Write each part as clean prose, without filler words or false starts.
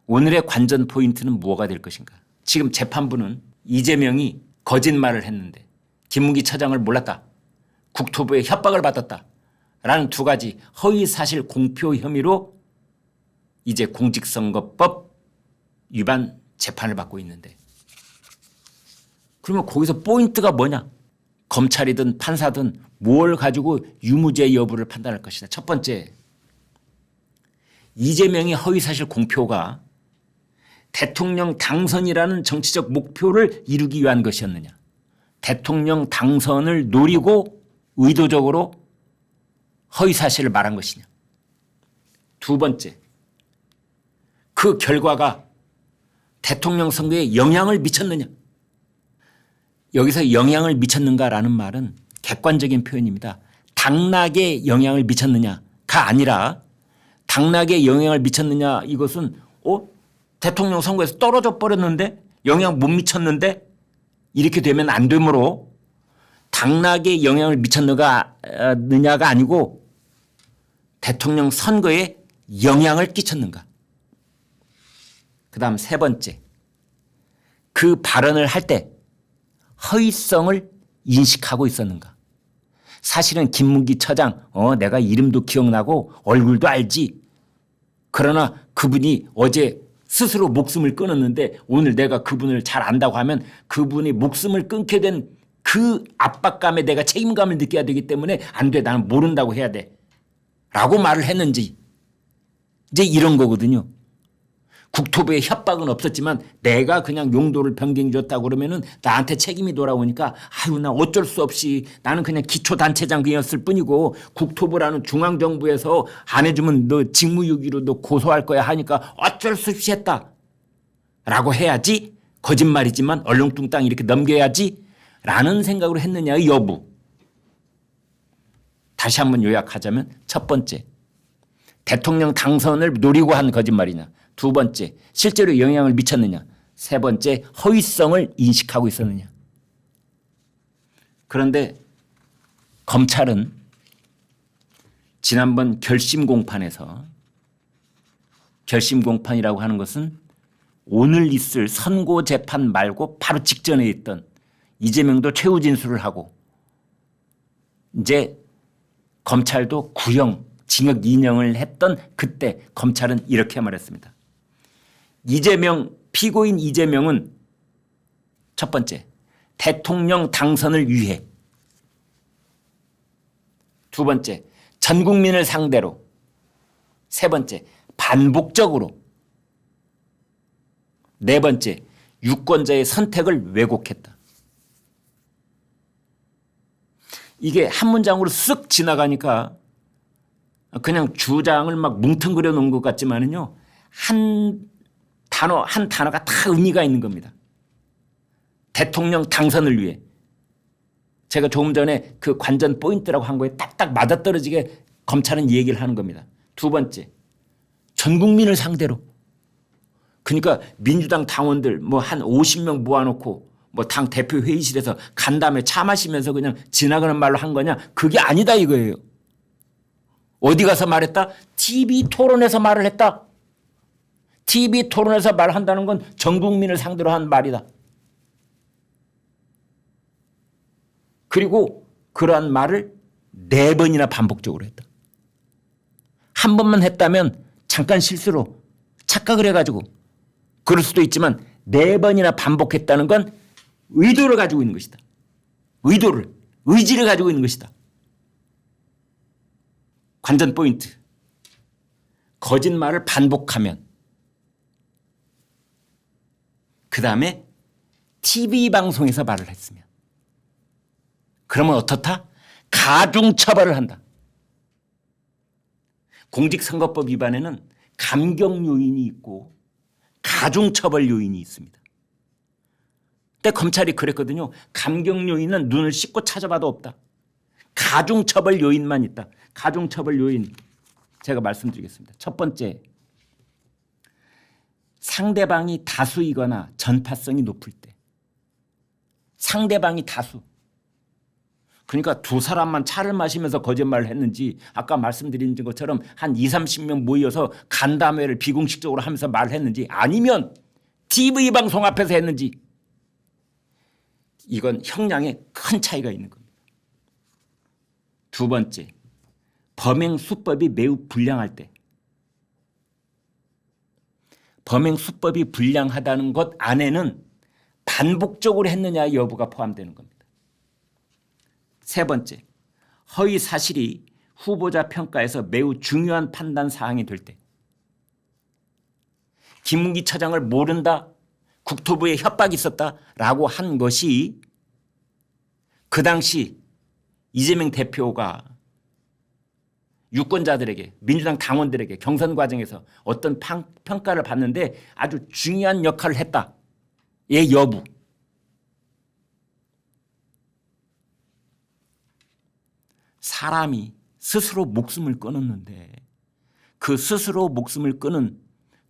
오늘의 관전 포인트는 뭐가 될 것인가? 지금 재판부는 이재명이 거짓말을 했는데 김문기 차장을 몰랐다. 국토부의 협박을 받았다. 라는 두 가지 허위사실 공표 혐의로 이제 공직선거법 위반 재판을 받고 있는데, 그러면 거기서 포인트가 뭐냐? 검찰이든 판사든 뭘 가지고 유무죄 여부를 판단할 것이다. 첫 번째, 이재명의 허위사실 공표가 대통령 당선이라는 정치적 목표를 이루기 위한 것이었느냐, 대통령 당선을 노리고 의도적으로 허위사실을 말한 것이냐. 두 번째, 그 결과가 대통령 선거에 영향을 미쳤느냐. 여기서 영향을 미쳤는가라는 말은 객관적인 표현입니다. 당락에 영향을 미쳤느냐가 아니라, 당락에 영향을 미쳤느냐 이것은 대통령 선거에서 떨어져 버렸는데 영향 못 미쳤는데 이렇게 되면 안 되므로 당락에 영향을 미쳤느냐가 아니고 대통령 선거에 영향을 끼쳤는가. 그다음 세 번째, 그 발언을 할 때 허위성을 인식하고 있었는가. 사실은 김문기 처장 내가 이름도 기억나고 얼굴도 알지. 그러나 그분이 어제 스스로 목숨을 끊었는데 오늘 내가 그분을 잘 안다고 하면 그분이 목숨을 끊게 된 그 압박감에 내가 책임감을 느껴야 되기 때문에 안 돼. 나는 모른다고 해야 돼. 라고 말을 했는지. 이제 이런 거거든요. 국토부의 협박은 없었지만 내가 그냥 용도를 변경해 줬다고 그러면은 나한테 책임이 돌아오니까 아유 나 어쩔 수 없이 나는 그냥 기초단체장이었을 뿐이고 국토부라는 중앙정부에서 안 해주면 너 직무유기로 너 고소할 거야 하니까 어쩔 수 없이 했다 라고 해야지, 거짓말이지만 얼렁뚱땅 이렇게 넘겨야지 라는 생각으로 했느냐의 여부. 다시 한번 요약하자면, 첫 번째, 대통령 당선을 노리고 한 거짓말이냐. 두 번째, 실제로 영향을 미쳤느냐. 세 번째, 허위성을 인식하고 있었느냐. 그런데 검찰은 지난번 결심 공판에서, 결심 공판이라고 하는 것은 오늘 있을 선고 재판 말고 바로 직전에 있던 이재명도 최후 진술을 하고 이제 검찰도 구형, 징역 2년을 했던 그때 검찰은 이렇게 말했습니다. 피고인 이재명은 첫 번째, 대통령 당선을 위해, 두 번째, 전 국민을 상대로, 세 번째, 반복적으로, 네 번째, 유권자의 선택을 왜곡했다. 이게 한 문장으로 쓱 지나가니까 그냥 주장을 막 뭉텅그려 놓은 것 같지만은요, 한 단어가 다 의미가 있는 겁니다. 대통령 당선을 위해. 제가 조금 전에 그 관전 포인트라고 한 거에 딱딱 맞아떨어지게 검찰은 이 얘기를 하는 겁니다. 두 번째, 전 국민을 상대로. 그러니까 민주당 당원들 뭐 한 50명 모아놓고 뭐 당 대표 회의실에서 간 다음에 차 마시면서 그냥 지나가는 말로 한 거냐? 그게 아니다 이거예요. 어디 가서 말했다? TV 토론에서 말을 했다. TV 토론에서 말한다는 건 전 국민을 상대로 한 말이다. 그리고 그러한 말을 4번이나 반복적으로 했다. 한 번만 했다면 잠깐 실수로 착각을 해가지고 그럴 수도 있지만 4번이나 반복했다는 건 의도를 가지고 있는 것이다. 의지를 가지고 있는 것이다. 관전 포인트. 거짓말을 반복하면, 그 다음에 TV 방송에서 말을 했으면, 그러면 어떻다? 가중처벌을 한다. 공직선거법 위반에는 감경 요인이 있고 가중처벌 요인이 있습니다. 근데 검찰이 그랬거든요. 감경 요인은 눈을 씻고 찾아봐도 없다. 가중처벌 요인만 있다. 가중처벌 요인 제가 말씀드리겠습니다. 첫 번째, 상대방이 다수이거나 전파성이 높을 때. 상대방이 다수. 그러니까 두 사람만 차를 마시면서 거짓말을 했는지 아까 말씀드린 것처럼 한 2, 30명 모여서 간담회를 비공식적으로 하면서 말을 했는지 아니면 TV 방송 앞에서 했는지 이건 형량에 큰 차이가 있는 겁니다. 두 번째, 범행 수법이 매우 불량할 때. 범행 수법이 불량하다는 것 안에는 반복적으로 했느냐 여부가 포함되는 겁니다. 세 번째, 허위 사실이 후보자 평가에서 매우 중요한 판단 사항이 될 때. 김문기 처장을 모른다, 국토부에 협박이 있었다라고 한 것이 그 당시 이재명 대표가 유권자들에게, 민주당 당원들에게 경선 과정에서 어떤 평가를 받는데 아주 중요한 역할을 했다의 여부. 사람이 스스로 목숨을 끊었는데 그 스스로 목숨을 끊은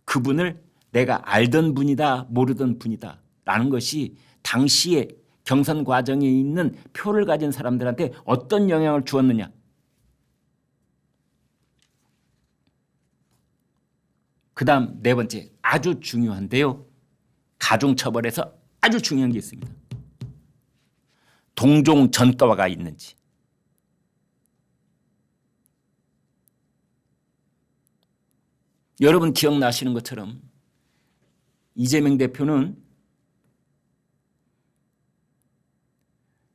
그분을 내가 알던 분이다 모르던 분이다 라는 것이 당시에 경선 과정에 있는 표를 가진 사람들한테 어떤 영향을 주었느냐. 그다음 네 번째, 아주 중요한데요. 가중처벌에서 아주 중요한 게 있습니다. 동종 전과가 있는지. 여러분 기억나시는 것처럼 이재명 대표는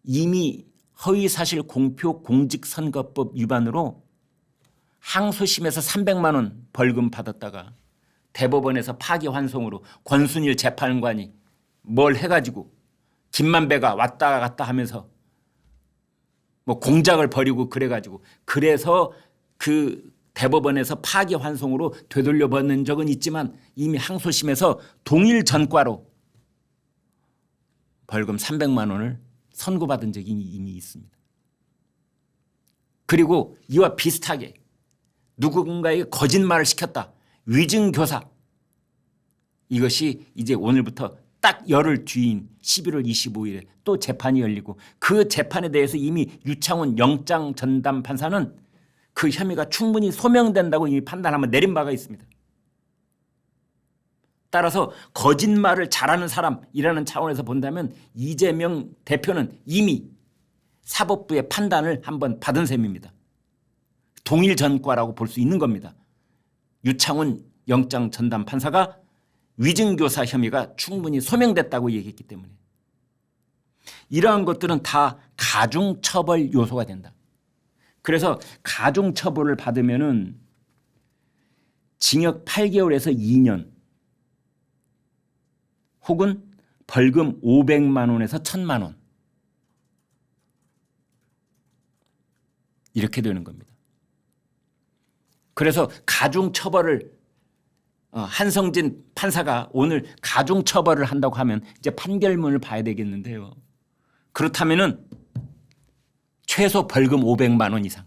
이미 허위사실 공표 공직선거법 위반으로 항소심에서 300만 원 벌금 받았다가 대법원에서 파기환송으로 권순일 재판관이 뭘 해가지고 김만배가 왔다 갔다 하면서 뭐 공작을 벌이고 그래가지고 그래서 그 대법원에서 파기환송으로 되돌려 받는 적은 있지만 이미 항소심에서 동일 전과로 벌금 300만 원을 선고받은 적이 이미 있습니다. 그리고 이와 비슷하게 누군가에게 거짓말을 시켰다. 위증교사. 이것이 이제 오늘부터 딱 열흘 뒤인 11월 25일에 또 재판이 열리고 그 재판에 대해서 이미 유창훈 영장 전담 판사는 그 혐의가 충분히 소명된다고 이미 판단하면 내린 바가 있습니다. 따라서 거짓말을 잘하는 사람이라는 차원에서 본다면 이재명 대표는 이미 사법부의 판단을 한번 받은 셈입니다. 동일 전과라고 볼 수 있는 겁니다. 유창훈 영장 전담 판사가 위증교사 혐의가 충분히 소명됐다고 얘기했기 때문에 이러한 것들은 다 가중처벌 요소가 된다. 그래서 가중처벌을 받으면은 징역 8개월에서 2년 혹은 벌금 500만 원에서 1000만 원 이렇게 되는 겁니다. 그래서 가중처벌을 한성진 판사가 오늘 가중처벌을 한다고 하면 이제 판결문을 봐야 되겠는데요. 그렇다면은 최소 벌금 500만 원 이상